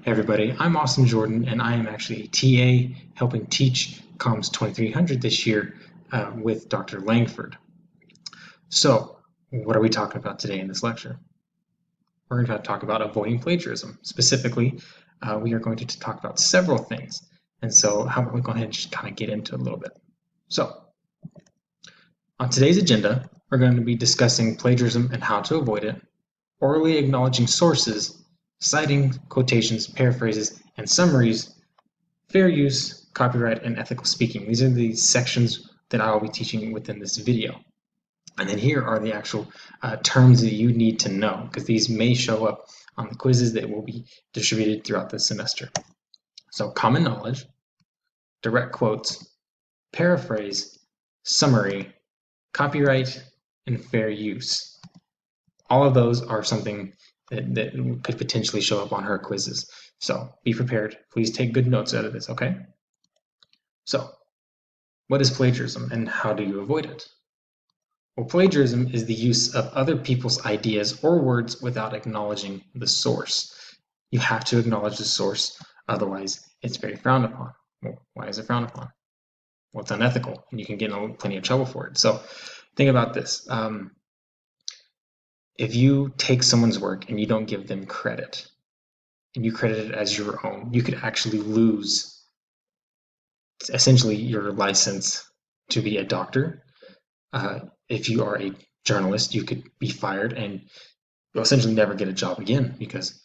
Hey everybody, I'm Austin Jordan, and I am actually a TA helping teach Comms 2300 this year with Dr. Langford. So, what are we talking about today in this lecture? We're going to talk about avoiding plagiarism. Specifically, we are going to talk about several things. And so, how about we go ahead and just kind of get into it a little bit. So, on today's agenda, we're going to be discussing plagiarism and how to avoid it, orally acknowledging sources, citing quotations, paraphrases, and summaries, fair use, copyright, and ethical speaking. These are the sections that I will be teaching within this video. And then here are the actual terms that you need to know, because these may show up on the quizzes that will be distributed throughout the semester. So common knowledge, direct quotes, paraphrase, summary, copyright, and fair use. All of those are something that could potentially show up on her quizzes. So be prepared. Please take good notes out of this, okay? So, what is plagiarism and how do you avoid it? Well, plagiarism is the use of other people's ideas or words without acknowledging the source. You have to acknowledge the source, otherwise it's very frowned upon. Well, why is it frowned upon? Well, it's unethical, and you can get in plenty of trouble for it. So think about this. If you take someone's work and you don't give them credit, and you credit it as your own, you could actually lose essentially your license to be a doctor. If you are a journalist, you could be fired and you'll essentially never get a job again because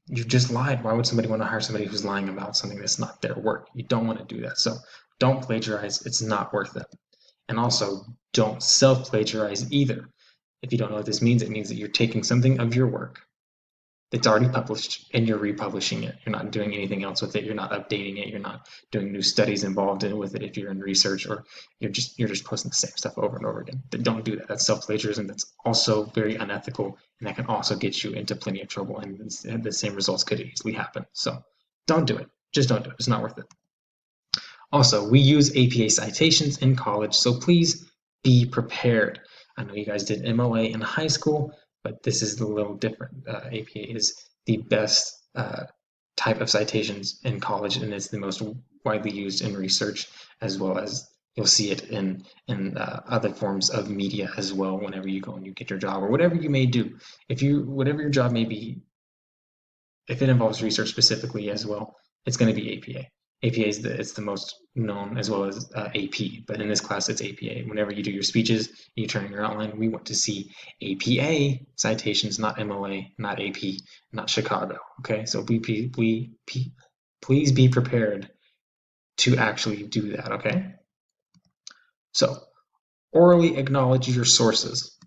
you just lied. Why would somebody want to hire somebody who's lying about something that's not their work? You don't want to do that. So don't plagiarize. It's not worth it. And also, don't self-plagiarize either. If you don't know what this means, it means that you're taking something of your work that's already published and you're republishing it. You're not doing anything else with it. You're not updating it. You're not doing new studies involved with it if you're in research, or you're just posting the same stuff over and over again. But don't do that. That's self-plagiarism. That's also very unethical, and that can also get you into plenty of trouble, and the same results could easily happen. So don't do it. Just don't do it. It's not worth it. Also, we use APA citations in college, so please be prepared. I know you guys did MLA in high school, but this is a little different. APA is the best type of citations in college, and it's the most widely used in research, as well as you'll see it in other forms of media as well. Whenever you go and you get your job, or whatever you may do, whatever your job may be, if it involves research specifically as well, it's going to be APA. APA is the most known, as well as AP, but in this class it's APA. Whenever you do your speeches, you turn in your outline, we want to see APA citations, not MLA, not AP, not Chicago. Okay, so please be prepared to actually do that. Okay, so orally acknowledge your sources.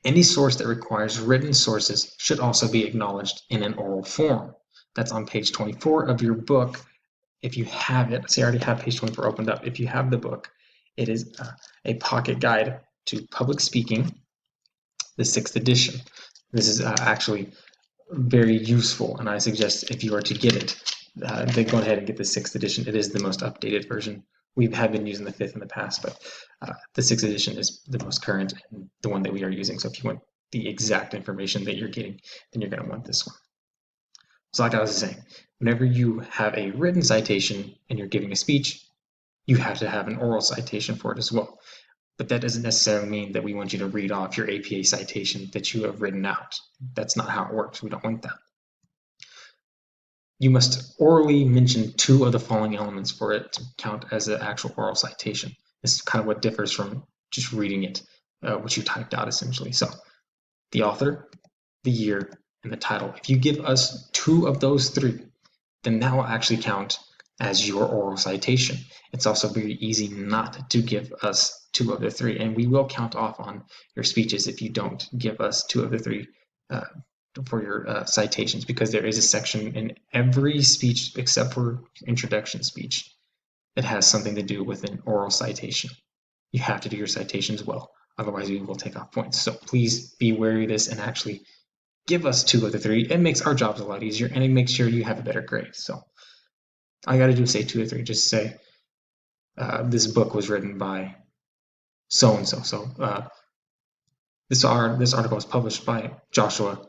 Any source that requires written sources should also be acknowledged in an oral form. That's on page 24 of your book. If you have it, see, I already have page 24 opened up. If you have the book, it is a pocket guide to public speaking, the 6th edition. This is actually very useful, and I suggest if you are to get it, then go ahead and get the 6th edition. It is the most updated version. We have been using the 5th in the past, but the 6th edition is the most current and the one that we are using. So if you want the exact information that you're getting, then you're going to want this one. So like I was saying, whenever you have a written citation and you're giving a speech, you have to have an oral citation for it as well. But that doesn't necessarily mean that we want you to read off your APA citation that you have written out. That's not how it works. We don't want that. You must orally mention 2 of the following elements for it to count as an actual oral citation. This is kind of what differs from just reading it, what you typed out essentially. So the author, the year, and the title. If you give us 2 of those 3, then that will actually count as your oral citation. It's also very easy not to give us 2 of the 3, and we will count off on your speeches if you don't give us 2 of the 3 for your citations, because there is a section in every speech except for introduction speech that has something to do with an oral citation. You have to do your citations well, otherwise we will take off points. So please be wary of this and actually give us 2 of the 3. It makes our jobs a lot easier, and it makes sure you have a better grade. So all you got to do is say 2 or 3. Just say this book was written by so and so. So this article was published by Joshua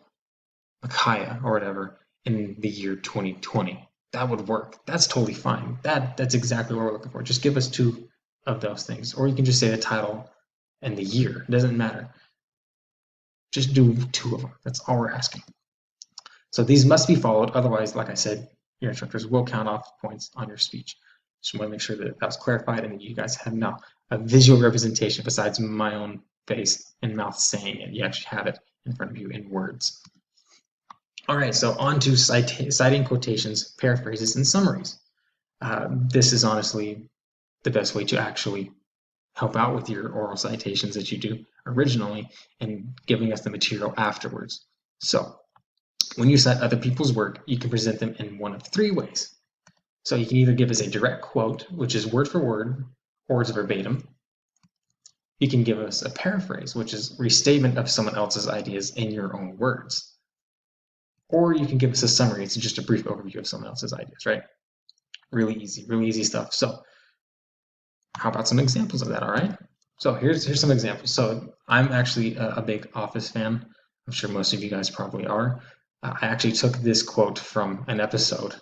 Micaiah or whatever in the year 2020. That would work. That's totally fine. That's exactly what we're looking for. Just give us two of those things. Or you can just say the title and the year. It doesn't matter. Just do two of them. That's all we're asking. So these must be followed. Otherwise, like I said, your instructors will count off points on your speech. Just want to make sure that that was clarified and that you guys have now a visual representation besides my own face and mouth saying it. You actually have it in front of you in words. All right, so on to citing quotations, paraphrases, and summaries. This is honestly the best way to actually help out with your oral citations that you do originally and giving us the material afterwards. So when you cite other people's work, you can present them in one of three ways. So you can either give us a direct quote, which is word for word, or it's verbatim. You can give us a paraphrase, which is restatement of someone else's ideas in your own words. Or you can give us a summary. It's just a brief overview of someone else's ideas, right? Really easy stuff. So how about some examples of that, all right? So here's some examples. So I'm actually a big Office fan. I'm sure most of you guys probably are. I actually took this quote from an episode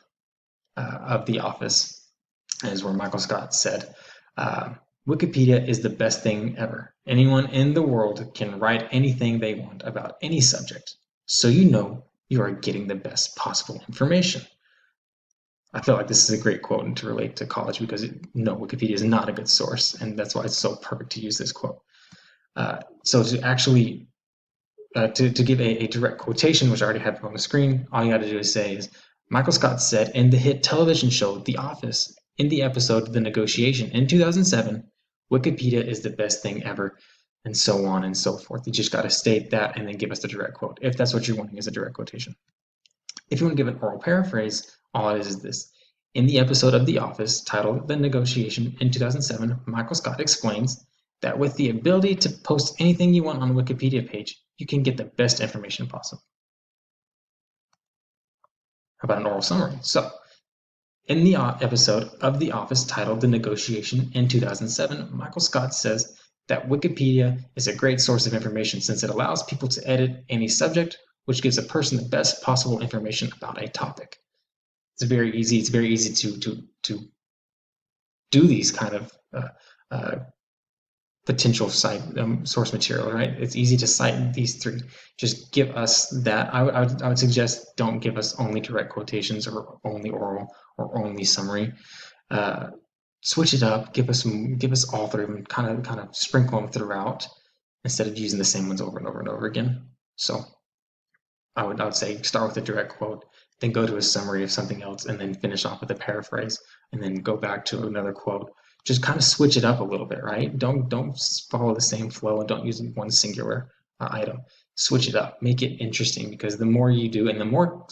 of The Office, is where Michael Scott said, Wikipedia is the best thing ever. Anyone in the world can write anything they want about any subject, so you know you are getting the best possible information. I feel like this is a great quote and to relate to college because no, Wikipedia is not a good source, and that's why it's so perfect to use this quote. So to actually to give a direct quotation, which I already have on the screen, all you got to do is say is, Michael Scott said in the hit television show The Office, in the episode The Negotiation in 2007, Wikipedia is the best thing ever, and so on and so forth. You just got to state that and then give us the direct quote, if that's what you're wanting as a direct quotation. If you want to give an oral paraphrase, all it is this. In the episode of The Office titled The Negotiation in 2007, Michael Scott explains that with the ability to post anything you want on the Wikipedia page, you can get the best information possible. How about an oral summary? So, in the episode of The Office titled The Negotiation in 2007, Michael Scott says that Wikipedia is a great source of information since it allows people to edit any subject, which gives a person the best possible information about a topic. It's very easy. It's very easy to do these kind of potential site source material, right? It's easy to cite these three. Just give us that. I would suggest don't give us only direct quotations or only oral or only summary. Switch it up. Give us all three of them. Kind of sprinkle them throughout instead of using the same ones over and over and over again. So I would say start with a direct quote, then go to a summary of something else, and then finish off with a paraphrase, and then go back to another quote. Just kind of switch it up a little bit, right? Don't follow the same flow and don't use one singular item. Switch it up, make it interesting, because the more you do and the more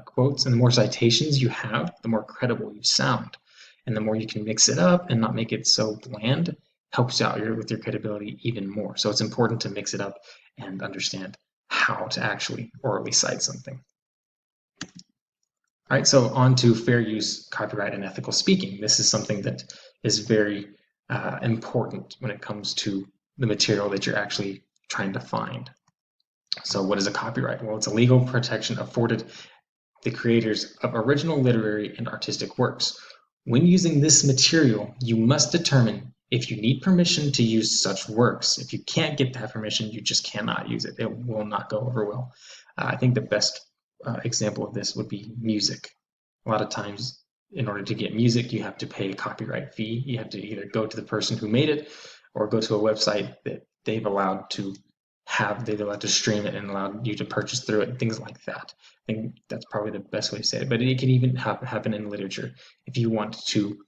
quotes and the more citations you have, the more credible you sound. And the more you can mix it up and not make it so bland, helps out with your credibility even more. So it's important to mix it up and understand how to actually orally cite something. All right, so on to fair use, copyright, and ethical speaking. This is something that is very important when it comes to the material that you're actually trying to find. So what is a copyright? Well, it's a legal protection afforded the creators of original literary and artistic works. When using this material, you must determine if you need permission to use such works. If you can't get that permission, you just cannot use it. It will not go over well. I think the best example of this would be music. A lot of times, in order to get music, you have to pay a copyright fee. You have to either go to the person who made it or go to a website that they've allowed to stream it and allowed you to purchase through it, things like that. I think that's probably the best way to say it, but it can even happen in literature. If you want to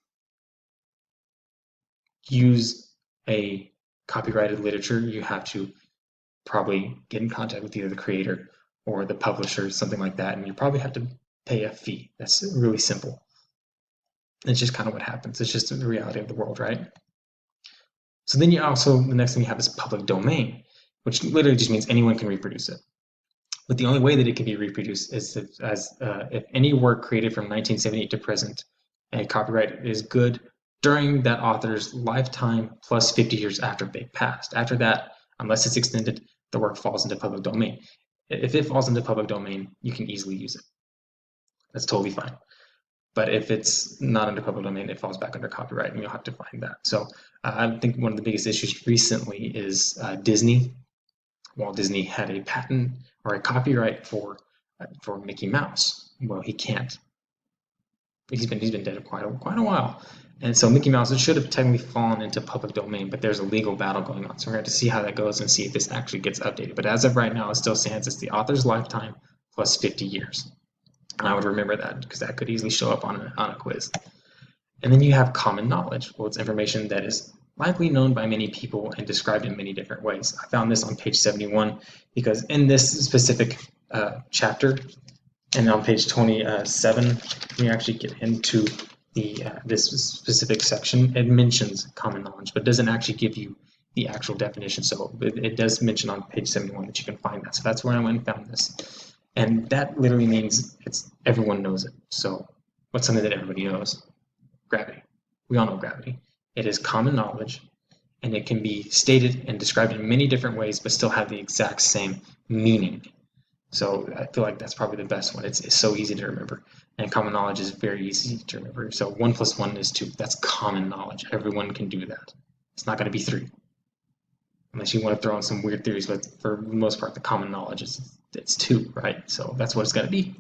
use a copyrighted literature, you have to probably get in contact with either the creator or the publisher, something like that, and you probably have to pay a fee. That's really simple. It's just kind of what happens. It's just the reality of the world, right? So then the next thing you have is public domain, which literally just means anyone can reproduce it. But the only way that it can be reproduced is if any work created from 1978 to present, a copyright is good during that author's lifetime plus 50 years after they passed. After that, unless it's extended, the work falls into public domain. If it falls into public domain, you can easily use it. That's totally fine. But if it's not under public domain, it falls back under copyright, and you'll have to find that. So I think one of the biggest issues recently is Disney. Walt Disney had a patent or a copyright for Mickey Mouse. Well, he can't. He's been dead quite a while, and so Mickey Mouse, it should have technically fallen into public domain, but there's a legal battle going on. So we're going to see how that goes and see if this actually gets updated. But as of right now, it still stands as the author's lifetime plus 50 years. And I would remember that because that could easily show up on a quiz. And then you have common knowledge. Well, it's information that is likely known by many people and described in many different ways. I found this on page 71 because in this specific chapter, and on page 27, we actually get into this specific section. It mentions common knowledge, but doesn't actually give you the actual definition. So it does mention on page 71 that you can find that. So that's where I went and found this. And that literally means everyone knows it. So what's something that everybody knows? Gravity. We all know gravity. It is common knowledge, and it can be stated and described in many different ways, but still have the exact same meaning. So I feel like that's probably the best one. It's so easy to remember, and common knowledge is very easy to remember. So 1 + 1 is 2. That's common knowledge. Everyone can do that. It's not going to be 3, unless you want to throw in some weird theories. But for the most part, the common knowledge it's 2, right? So that's what it's going to be.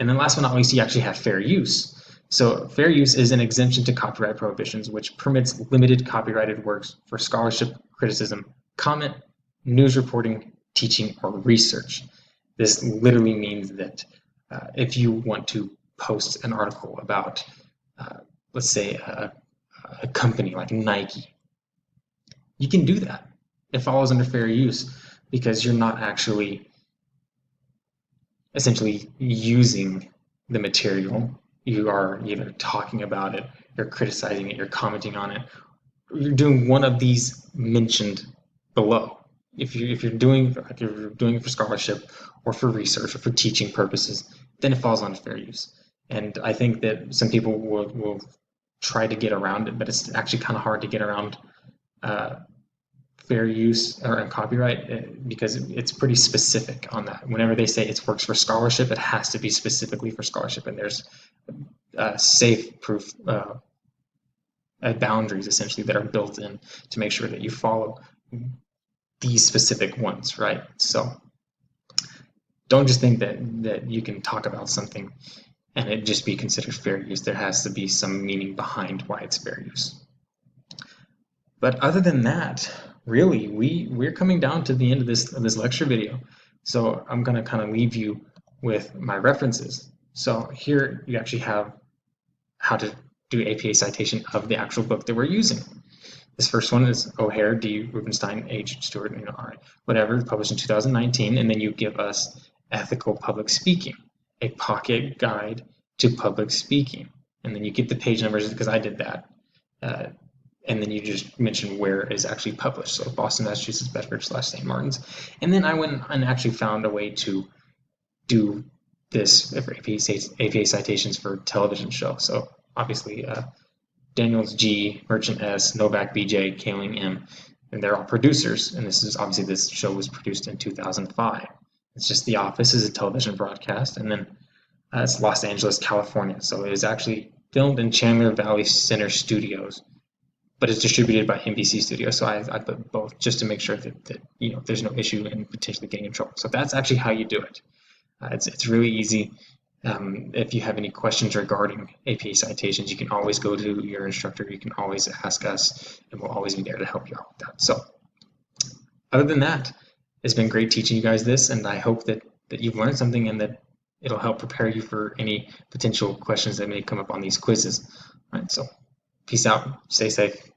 And then last but not least, you actually have fair use. So fair use is an exemption to copyright prohibitions, which permits limited copyrighted works for scholarship, criticism, comment, news reporting, teaching, or research. This literally means that if you want to post an article about, let's say, a company like Nike, you can do that. It falls under fair use because you're not actually essentially using the material. You are either talking about it, you're criticizing it, you're commenting on it. You're doing one of these mentioned below. If you're doing it for scholarship or for research or for teaching purposes, then it falls under fair use. And I think that some people will try to get around it, but it's actually kind of hard to get around fair use or copyright because it's pretty specific on that. Whenever they say it works for scholarship, it has to be specifically for scholarship, and there's safe proof boundaries essentially that are built in to make sure that you follow these specific ones, right? So don't just think that you can talk about something and it just be considered fair use. There has to be some meaning behind why it's fair use. But other than that, really, we're coming down to the end of this lecture video. So I'm going to kind of leave you with my references. So here you actually have how to do APA citation of the actual book that we're using. This first one is O'Hare, D. Rubenstein, H. Stewart, whatever, published in 2019, and then you give us Ethical Public Speaking, a pocket guide to public speaking. And then you get the page numbers because I did that. And then you just mention where it is actually published. So Boston, Massachusetts, Bedford/St. Martin's. And then I went and actually found a way to do this for APA citations for television show. So obviously Daniels G, Merchant S, Novak BJ, Kaling M, and they're all producers. And this show was produced in 2005. It's just The Office is a television broadcast, and then it's Los Angeles, California. So it was actually filmed in Chandler Valley Center Studios, but it's distributed by NBC Studios. So I put both just to make sure that there's no issue in potentially getting in trouble. So that's actually how you do it. It's really easy. If you have any questions regarding APA citations, you can always go to your instructor. You can always ask us, and we'll always be there to help you out with that. So other than that, it's been great teaching you guys this, and I hope that you've learned something and that it'll help prepare you for any potential questions that may come up on these quizzes. All right, so peace out, stay safe.